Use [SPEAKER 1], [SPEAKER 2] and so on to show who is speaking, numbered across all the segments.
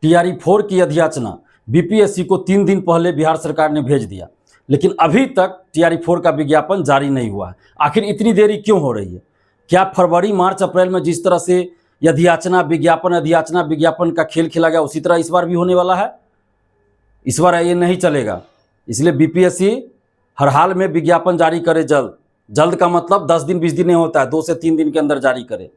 [SPEAKER 1] TRE-4 की अधियाचना BPSC को 3 दिन पहले बिहार सरकार ने भेज दिया, लेकिन अभी तक TRE-4 का विज्ञापन जारी नहीं हुआ है। आखिर इतनी देरी क्यों हो रही है? क्या फरवरी, मार्च, अप्रैल में जिस तरह से अधियाचना विज्ञापन का खेल खेला गया, उसी तरह इस बार भी होने वाला है? इस बार ये नहीं चलेगा। इसलिए बीपीएससी हर हाल में विज्ञापन जारी करे जल्द। जल्द का मतलब 10 दिन 20 दिन नहीं होता है, 2 से 3 दिन के अंदर जारी करे।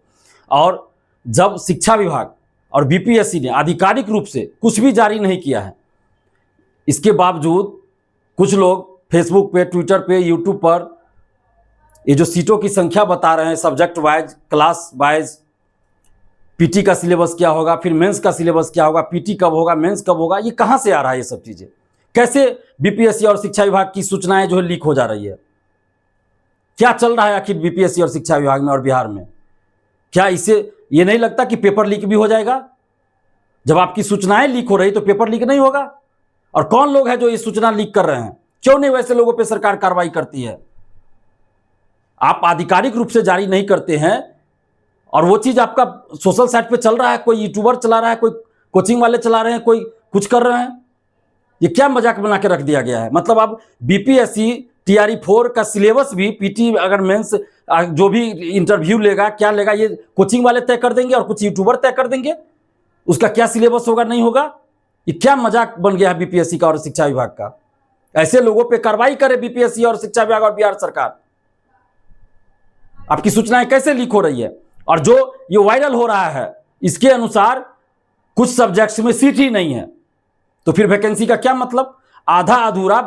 [SPEAKER 1] और जब शिक्षा विभाग और बीपीएससी ने आधिकारिक रूप से कुछ भी जारी नहीं किया है, इसके बावजूद कुछ लोग फेसबुक पे, ट्विटर पे, यूट्यूब पर ये जो सीटों की संख्या बता रहे हैं, subject wise, class wise, PT का सिलेबस क्या होगा, फिर मेंस का सिलेबस क्या होगा, पीटी कब होगा, मेंस कब होगा, ये कहाँ से आ रहा है? ये सब चीज़ें कैसे बीपीएससी और शिक्षा विभाग की सूचनाएं जो है लीक हो जा रही है? क्या चल रहा है आखिर बीपीएससी और शिक्षा विभाग में और बिहार में? क्या इससे ये नहीं लगता कि पेपर लीक भी हो जाएगा? जब आपकी सूचनाएं लीक हो रही तो पेपर लीक नहीं होगा? और कौन लोग हैं जो ये सूचना लीक कर रहे हैं? क्यों नहीं वैसे लोगों पे सरकार कार्रवाई करती है? आप आधिकारिक रूप से जारी नहीं करते हैं और वो चीज आपका सोशल साइट पे चल रहा है, कोई यूट्यूबर चला रहा है, कोई कोचिंग वाले चला रहे हैं, कोई कुछ कर रहे हैं। ये क्या मजाक बना के रख दिया गया है? मतलब अब बीपीएससी TRE-4 का सिलेबस भी, पीटी अगर मेंस जो भी इंटरव्यू लेगा, क्या लेगा, ये कोचिंग वाले तय कर देंगे और कुछ यूट्यूबर तय कर देंगे उसका क्या सिलेबस होगा, नहीं होगा। ये क्या मजाक बन गया है बीपीएससी का और शिक्षा विभाग का? ऐसे लोगों पे कार्रवाई करे बीपीएससी और शिक्षा विभाग और बिहार सरकार। आपकी सूचनाएं कैसे लीक हो रही है? और जो ये वायरल हो रहा है, इसके अनुसार कुछ सब्जेक्ट्स में सीट ही नहीं है, तो फिर वैकेंसी का क्या मतलब? आधा अधूरा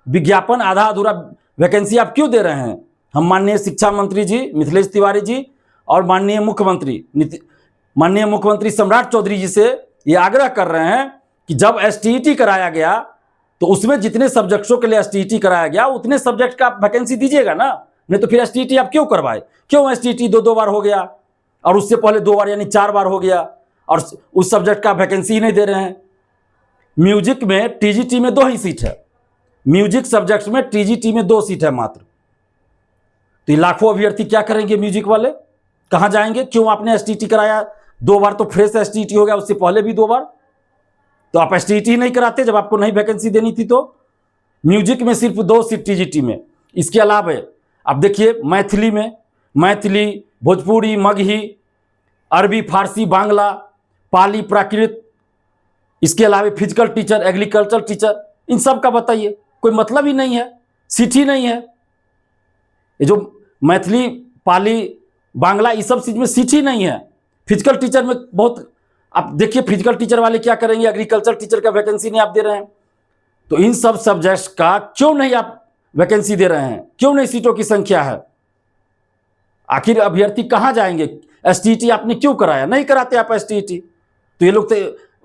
[SPEAKER 1] विज्ञापन, आधा अधूरा वैकेंसी आप क्यों दे रहे हैं? हम माननीय शिक्षा मंत्री जी मिथिलेश तिवारी जी और माननीय मुख्यमंत्री सम्राट चौधरी जी से ये आग्रह कर रहे हैं कि जब एसटीईटी कराया गया तो उसमें जितने सब्जेक्ट्सों के लिए एसटीईटी कराया गया उतने सब्जेक्ट का आप वैकेंसी दीजिएगा ना। नहीं तो फिर एसटीईटी आप क्यों करवाए? क्यों एसटीईटी 2 बार हो गया और उससे पहले 2 बार यानी 4 बार हो गया और उस सब्जेक्ट का वैकेंसी ही नहीं दे रहे हैं? म्यूजिक में टीजीटी में 2 ही सीट है, म्यूजिक सब्जेक्ट में टीजीटी में 2 सीट है मात्र। तो लाखों अभ्यर्थी क्या करेंगे? म्यूजिक वाले कहां जाएंगे? क्यों आपने एसटीईटी कराया? 2 बार तो फ्रेश एसटीईटी हो गया, उससे पहले भी 2 बार। तो आप एसटीईटी नहीं कराते जब आपको नहीं वैकेंसी देनी थी? तो म्यूजिक में सिर्फ 2 सीट टीजीटी में। इसके अलावा आप देखिए मैथिली में, मैथिली, भोजपुरी, मगही, अरबी, फारसी, बांग्ला, पाली, प्राकृत, इसके अलावा फिजिकल टीचर, एग्रीकल्चर टीचर, इन सब का बताइए, कोई मतलब ही नहीं है, सीट ही नहीं है। ये जो मैथिली, पाली, बांग्ला, इस सब चीज में सीट ही नहीं है। फिजिकल टीचर में बहुत, आप देखिए फिजिकल टीचर वाले क्या करेंगे, एग्रीकल्चर टीचर का वैकेंसी नहीं आप दे रहे हैं। तो इन सब सब्जेक्ट्स का क्यों नहीं आप वैकेंसी दे रहे हैं? क्यों नहीं सीटों की संख्या है? आखिर अभ्यर्थी कहां जाएंगे? एसटीईटी आपने क्यों कराया? नहीं कराते आप एसटीईटी तो ये लोग तो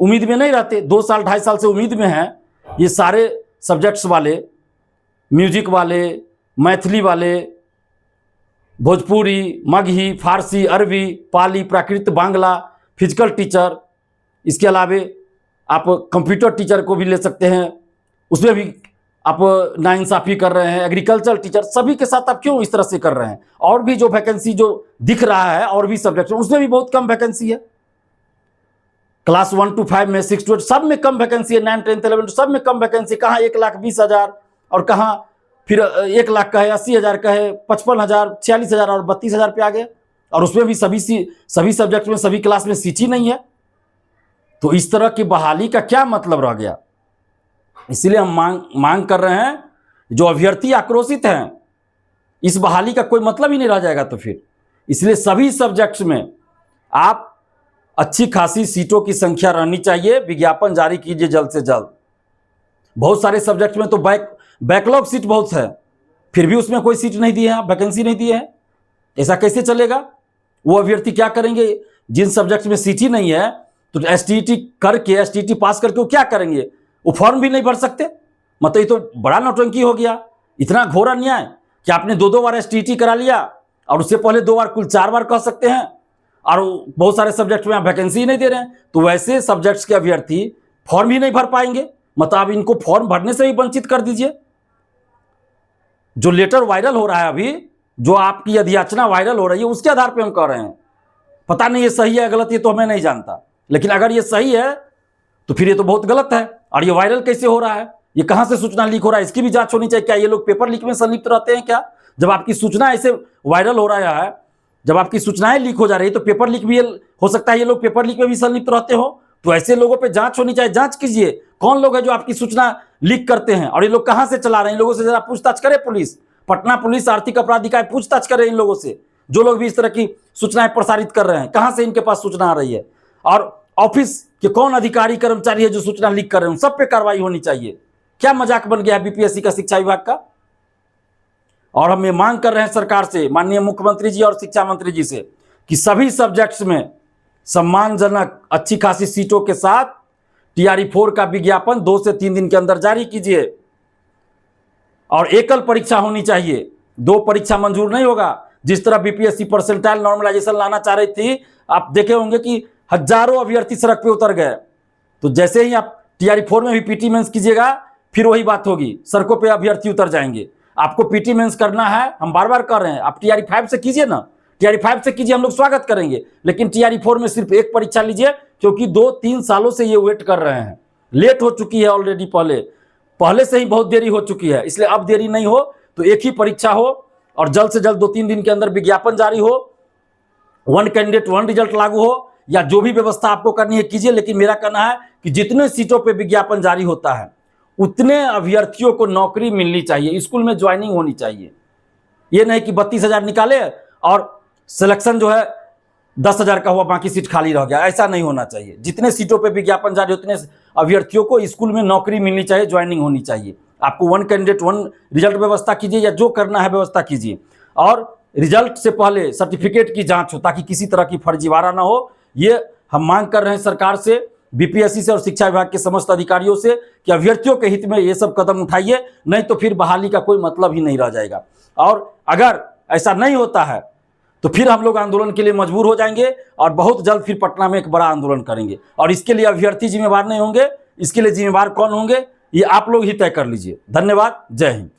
[SPEAKER 1] उम्मीद में नहीं रहते। 2 साल 2.5 साल से उम्मीद में हैं ये सारे सब्जेक्ट्स वाले, म्यूजिक वाले, मैथिली वाले, भोजपुरी, मगही, फारसी, अरबी, पाली, प्राकृत, बांग्ला, फिजिकल टीचर, इसके अलावे आप कंप्यूटर टीचर को भी ले सकते हैं, उसमें भी आप नाइंसाफ़ी कर रहे हैं। एग्रीकल्चर टीचर, सभी के साथ आप क्यों इस तरह से कर रहे हैं? और भी जो वैकेंसी जो दिख रहा है और भी सब्जेक्ट उसमें भी बहुत कम वैकेंसी है। क्लास 1 to 5 में, 6 to 8 सब में कम वैकेंसी है, 9, 10, 11 सब में कम वैकेंसी। कहाँ 1,20,000 और कहाँ फिर 1 लाख का है, 80,000 का है, 55,000, 46,000 और 32,000 पे आ गए। और उसमें भी सभी सब्जेक्ट में, सभी क्लास में सीट ही नहीं है। तो इस तरह की बहाली का क्या मतलब रह गया? इसलिए हम मांग कर रहे हैं, जो अभ्यर्थी आक्रोशित हैं, इस बहाली का कोई मतलब ही नहीं रह जाएगा। तो फिर इसलिए सभी सब्जेक्ट्स में आप अच्छी खासी सीटों की संख्या रहनी चाहिए, विज्ञापन जारी कीजिए जल्द से जल्द। बहुत सारे सब्जेक्ट में तो बैकलॉग सीट बहुत है, फिर भी उसमें कोई सीट नहीं दी है, वैकेंसी नहीं दी है। ऐसा कैसे चलेगा? वो अभ्यर्थी क्या करेंगे? जिन सब्जेक्ट में सीट ही नहीं है तो एसटीईटी करके, एसटीईटी पास करके वो क्या करेंगे? वो फॉर्म भी नहीं भर सकते। मतलब ये तो बड़ा नौटंकी हो गया। इतना घोर अन्याय कि आपने 2 बार एसटीईटी करा लिया और उससे पहले 2 बार, कुल 4 बार कह सकते हैं, और बहुत सारे सब्जेक्ट में आप वैकेंसी ही नहीं दे रहे हैं। तो वैसे सब्जेक्ट्स के अभ्यर्थी फॉर्म ही नहीं भर पाएंगे। मतलब आप इनको फॉर्म भरने से ही वंचित कर दीजिए। जो लेटर वायरल हो रहा है अभी, जो आपकी अधियाचना वायरल हो रही है, उसके आधार पर हम कह रहे हैं। पता नहीं ये सही है गलत, ये तो हमें नहीं जानता, लेकिन अगर ये सही है तो फिर ये तो बहुत गलत है। और ये वायरल कैसे हो रहा है, ये कहां से सूचना लीक हो रहा है, इसकी भी जांच होनी चाहिए। क्या ये लोग पेपर लीक में संलिप्त रहते हैं क्या? जब आपकी सूचना ऐसे वायरल हो रहा है, जब आपकी सूचनाएं लीक हो जा रही है, तो पेपर लीक भी हो सकता है ये लोग पेपर लीक में भी संलिप्त रहते हो। तो ऐसे लोगों पे जांच होनी चाहिए। जांच कीजिए कौन लोग हैं जो आपकी सूचना लीक करते हैं और ये लोग कहां से चला रहे हैं। इन लोगों से जरा पूछताछ करे पुलिस, पटना पुलिस, आर्थिक अपराध इकाई पूछताछ करे इन लोगों से, जो लोग भी इस तरह की सूचनाएं प्रसारित कर रहे हैं, कहां से इनके पास सूचना आ रही है। और ऑफिस के कौन अधिकारी कर्मचारी है जो सूचना लीक कर रहे हैं, उन सब पे कार्रवाई होनी चाहिए। क्या मजाक बन गया है बीपीएससी का, शिक्षा विभाग का। और हम ये मांग कर रहे हैं सरकार से, माननीय मुख्यमंत्री जी और शिक्षा मंत्री जी से, कि सभी सब्जेक्ट्स में सम्मानजनक अच्छी खासी सीटों के साथ TRE-4 का विज्ञापन 2 से 3 दिन के अंदर जारी कीजिए। और एकल परीक्षा होनी चाहिए, 2 परीक्षा मंजूर नहीं होगा। जिस तरह बीपीएससी परसेंटाइल नॉर्मलाइजेशन लाना चाह रही थी, आप देखे होंगे कि हजारों अभ्यर्थी सड़क पे उतर गए। तो जैसे ही आप TRE-4 में भी पीटी मेंस कीजिएगा, फिर वही बात होगी, सड़कों पे अभ्यर्थी उतर जाएंगे। आपको पीटी मेंस करना है, हम बार बार कर रहे हैं, आप TRE-5 से कीजिए ना, TRE-5 से कीजिए, हम लोग स्वागत करेंगे। लेकिन TRE-4 में सिर्फ एक परीक्षा लीजिए, क्योंकि 2-3 सालों से ये वेट कर रहे हैं। लेट हो चुकी है ऑलरेडी, पहले से ही बहुत देरी हो चुकी है, इसलिए अब देरी नहीं हो तो एक ही परीक्षा हो और जल्द से जल्द 2-3 दिन के अंदर विज्ञापन जारी हो, 1 कैंडिडेट 1 रिजल्ट लागू हो, या जो भी व्यवस्था आपको करनी है कीजिए। लेकिन मेरा कहना है कि जितने सीटों पे विज्ञापन जारी होता है, उतने अभ्यर्थियों को नौकरी मिलनी चाहिए, स्कूल में ज्वाइनिंग होनी चाहिए। ये नहीं कि 32,000 निकाले और सिलेक्शन जो है 10,000 का हुआ, बाकी सीट खाली रह गया। ऐसा नहीं होना चाहिए। जितने सीटों पे विज्ञापन जारी, उतने अभ्यर्थियों को स्कूल में नौकरी मिलनी चाहिए, ज्वाइनिंग होनी चाहिए। आपको 1 कैंडिडेट 1 रिजल्ट व्यवस्था कीजिए, या जो करना है व्यवस्था कीजिए। और रिजल्ट से पहले सर्टिफिकेट की जांच हो, ताकि किसी तरह की फर्जीवाड़ा ना हो। ये हम मांग कर रहे हैं सरकार से, बीपीएससी से और शिक्षा विभाग के समस्त अधिकारियों से, कि अभ्यर्थियों के हित में ये सब कदम उठाइए, नहीं तो फिर बहाली का कोई मतलब ही नहीं रह जाएगा। और अगर ऐसा नहीं होता है तो फिर हम लोग आंदोलन के लिए मजबूर हो जाएंगे और बहुत जल्द फिर पटना में एक बड़ा आंदोलन करेंगे। और इसके लिए अभ्यर्थी जिम्मेवार नहीं होंगे, इसके लिए जिम्मेवार कौन होंगे, ये आप लोग ही तय कर लीजिए। धन्यवाद, जय हिंद।